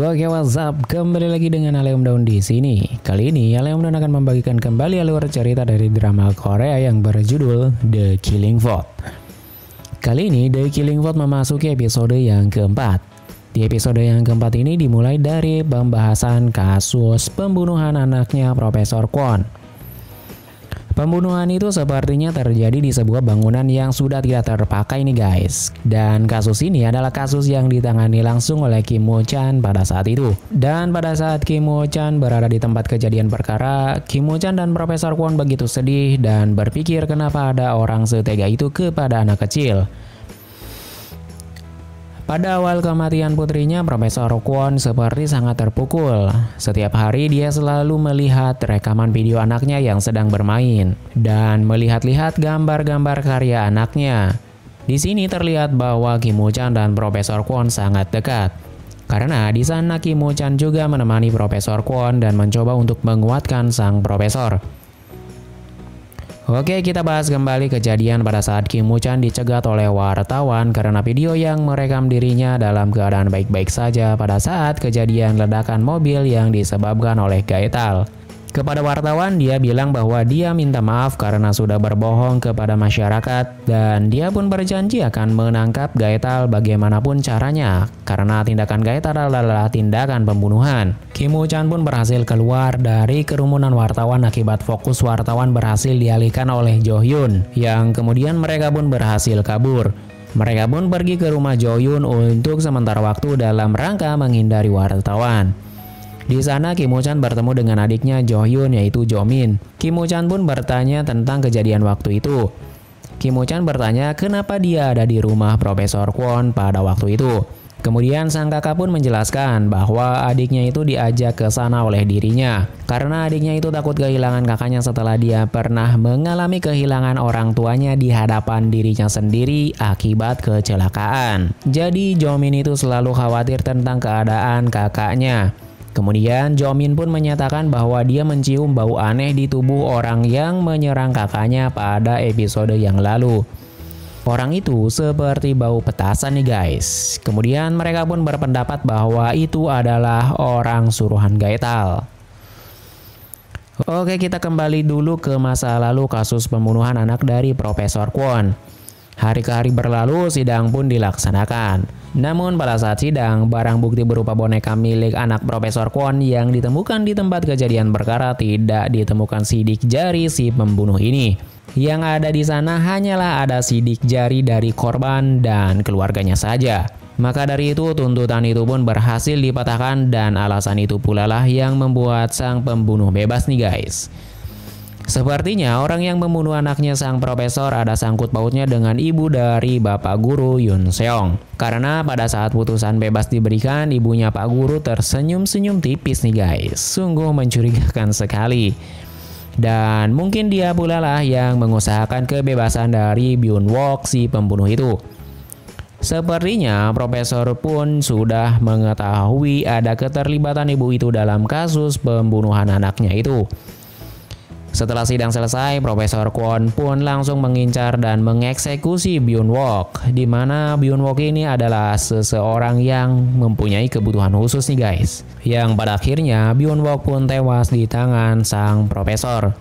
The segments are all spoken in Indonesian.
Oke, what's up? Kembali lagi dengan Aleum Daun di sini. Kali ini Aleum Daun akan membagikan kembali alur cerita dari drama Korea yang berjudul The Killing Floor. Kali ini The Killing Floor memasuki episode yang keempat. Di episode yang keempat ini dimulai dari pembahasan kasus pembunuhan anaknya Profesor Kwon. Pembunuhan itu sepertinya terjadi di sebuah bangunan yang sudah tidak terpakai nih guys. Dan kasus ini adalah kasus yang ditangani langsung oleh Kim Woo Chan pada saat itu. Dan pada saat Kim Woo Chan berada di tempat kejadian perkara, Kim Woo Chan dan Profesor Kwon begitu sedih dan berpikir kenapa ada orang setega itu kepada anak kecil. Pada awal kematian putrinya, Profesor Kwon seperti sangat terpukul. Setiap hari dia selalu melihat rekaman video anaknya yang sedang bermain dan melihat-lihat gambar-gambar karya anaknya. Di sini terlihat bahwa Kim Woo Chan dan Profesor Kwon sangat dekat. Karena di sana Kim Woo Chan juga menemani Profesor Kwon dan mencoba untuk menguatkan sang profesor. Oke, kita bahas kembali kejadian pada saat Kim Woo Chan dicegat oleh wartawan karena video yang merekam dirinya dalam keadaan baik-baik saja pada saat kejadian ledakan mobil yang disebabkan oleh Gaetal. Kepada wartawan, dia bilang bahwa dia minta maaf karena sudah berbohong kepada masyarakat dan dia pun berjanji akan menangkap Gaetal bagaimanapun caranya karena tindakan Gaetal adalah tindakan pembunuhan. Kim Woo Chan pun berhasil keluar dari kerumunan wartawan akibat fokus wartawan berhasil dialihkan oleh Jo Hyun yang kemudian mereka pun berhasil kabur. Mereka pun pergi ke rumah Jo Hyun untuk sementara waktu dalam rangka menghindari wartawan. Di sana Kim Woo Chan bertemu dengan adiknya Jo Hyun yaitu Jo Min. Kim Woo Chan pun bertanya tentang kejadian waktu itu. Kim Woo Chan bertanya kenapa dia ada di rumah Profesor Kwon pada waktu itu. Kemudian sang kakak pun menjelaskan bahwa adiknya itu diajak ke sana oleh dirinya. Karena adiknya itu takut kehilangan kakaknya setelah dia pernah mengalami kehilangan orang tuanya di hadapan dirinya sendiri akibat kecelakaan. Jadi Jo Min itu selalu khawatir tentang keadaan kakaknya. Kemudian Jo Min pun menyatakan bahwa dia mencium bau aneh di tubuh orang yang menyerang kakaknya pada episode yang lalu. Orang itu seperti bau petasan nih guys. Kemudian mereka pun berpendapat bahwa itu adalah orang suruhan Gaetal. Oke, kita kembali dulu ke masa lalu kasus pembunuhan anak dari Profesor Kwon. Hari ke hari berlalu, sidang pun dilaksanakan. Namun pada saat sidang, barang bukti berupa boneka milik anak Profesor Kwon yang ditemukan di tempat kejadian perkara tidak ditemukan sidik jari si pembunuh ini. Yang ada di sana hanyalah ada sidik jari dari korban dan keluarganya saja. Maka dari itu tuntutan itu pun berhasil dipatahkan dan alasan itu pula lah yang membuat sang pembunuh bebas nih guys. Sepertinya orang yang membunuh anaknya sang profesor ada sangkut pautnya dengan ibu dari Bapak Guru Yoon Seong. Karena pada saat putusan bebas diberikan, ibunya Pak Guru tersenyum-senyum tipis nih guys. Sungguh mencurigakan sekali. Dan mungkin dia pula lah yang mengusahakan kebebasan dari Byun Wook si pembunuh itu. Sepertinya profesor pun sudah mengetahui ada keterlibatan ibu itu dalam kasus pembunuhan anaknya itu. Setelah sidang selesai, Profesor Kwon pun langsung mengincar dan mengeksekusi Byun Wook, di mana Byun Wook ini adalah seseorang yang mempunyai kebutuhan khusus nih guys. Yang pada akhirnya Byun Wook pun tewas di tangan sang profesor.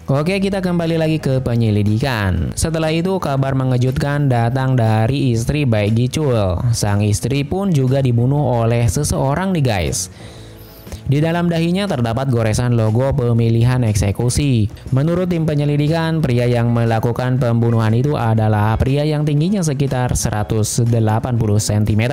Oke, kita kembali lagi ke penyelidikan. Setelah itu kabar mengejutkan datang dari istri Baek Gi Chul. Sang istri pun juga dibunuh oleh seseorang nih guys. Di dalam dahinya terdapat goresan logo pemilihan eksekusi. Menurut tim penyelidikan, pria yang melakukan pembunuhan itu adalah pria yang tingginya sekitar 180 cm.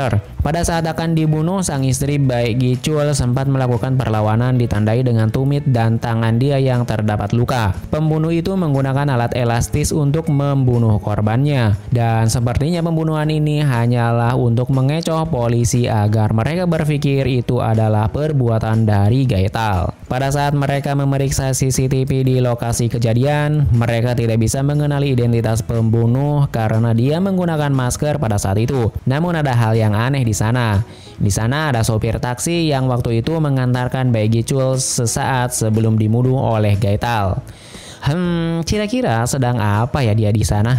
Pada saat akan dibunuh, sang istri Baek Gi Chul sempat melakukan perlawanan ditandai dengan tumit dan tangan dia yang terdapat luka. Pembunuh itu menggunakan alat elastis untuk membunuh korbannya. Dan sepertinya pembunuhan ini hanyalah untuk mengecoh polisi agar mereka berpikir itu adalah perbuatan dari Gaetal. Pada saat mereka memeriksa CCTV di lokasi kejadian, mereka tidak bisa mengenali identitas pembunuh karena dia menggunakan masker pada saat itu. Namun ada hal yang aneh di sana. Di sana ada sopir taksi yang waktu itu mengantarkan Baek Gi Chul sesaat sebelum dibunuh oleh Gaetal. Kira-kira sedang apa ya dia di sana?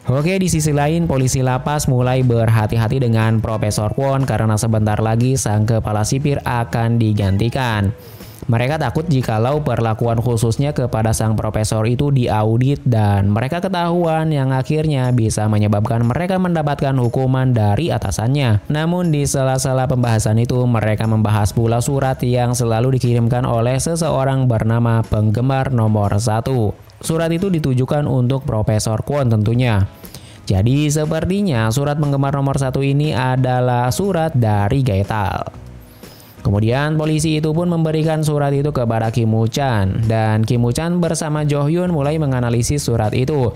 Oke, di sisi lain polisi lapas mulai berhati-hati dengan Profesor Kwon karena sebentar lagi sang kepala sipir akan digantikan. Mereka takut jikalau perlakuan khususnya kepada sang profesor itu diaudit dan mereka ketahuan yang akhirnya bisa menyebabkan mereka mendapatkan hukuman dari atasannya. Namun di sela-sela pembahasan itu mereka membahas pula surat yang selalu dikirimkan oleh seseorang bernama penggemar nomor 1. Surat itu ditujukan untuk Profesor Kwon tentunya. Jadi sepertinya surat penggemar nomor 1 ini adalah surat dari Gaetal. Kemudian polisi itu pun memberikan surat itu kepada Kim Woo Chan dan Kim Woo Chan bersama Jo Hyun mulai menganalisis surat itu.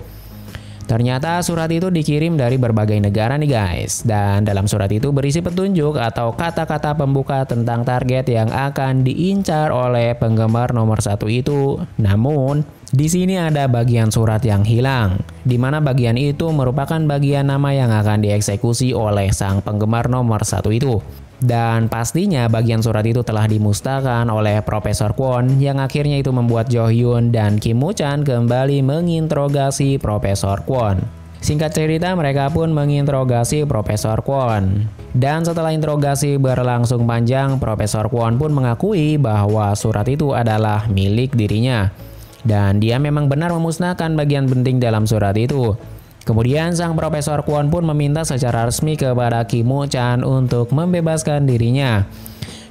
Ternyata surat itu dikirim dari berbagai negara nih guys, dan dalam surat itu berisi petunjuk atau kata-kata pembuka tentang target yang akan diincar oleh penggemar nomor 1 itu. Namun di sini ada bagian surat yang hilang, di mana bagian itu merupakan bagian nama yang akan dieksekusi oleh sang penggemar nomor 1 itu. Dan pastinya bagian surat itu telah dimusnahkan oleh Profesor Kwon yang akhirnya itu membuat Jo Hyun dan Kim Woo Chan kembali menginterogasi Profesor Kwon. Singkat cerita mereka pun menginterogasi Profesor Kwon. Dan setelah interogasi berlangsung panjang, Profesor Kwon pun mengakui bahwa surat itu adalah milik dirinya. Dan dia memang benar memusnahkan bagian penting dalam surat itu. Kemudian sang Profesor Kwon pun meminta secara resmi kepada Kim Woo Chan untuk membebaskan dirinya.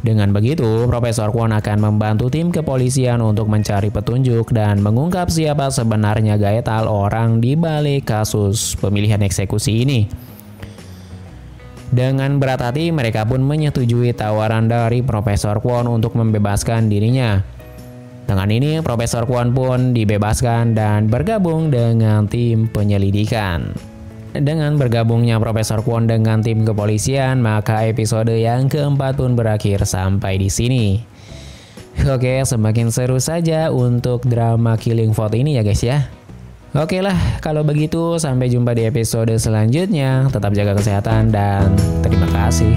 Dengan begitu, Profesor Kwon akan membantu tim kepolisian untuk mencari petunjuk dan mengungkap siapa sebenarnya Gaetal orang di balik kasus pemilihan eksekusi ini. Dengan berat hati, mereka pun menyetujui tawaran dari Profesor Kwon untuk membebaskan dirinya. Dengan ini, Profesor Kwon pun dibebaskan dan bergabung dengan tim penyelidikan. Dengan bergabungnya Profesor Kwon dengan tim kepolisian, maka episode yang keempat pun berakhir sampai di sini. Oke, semakin seru saja untuk drama Killing Floor ini ya guys ya. Oke lah, kalau begitu sampai jumpa di episode selanjutnya. Tetap jaga kesehatan dan terima kasih.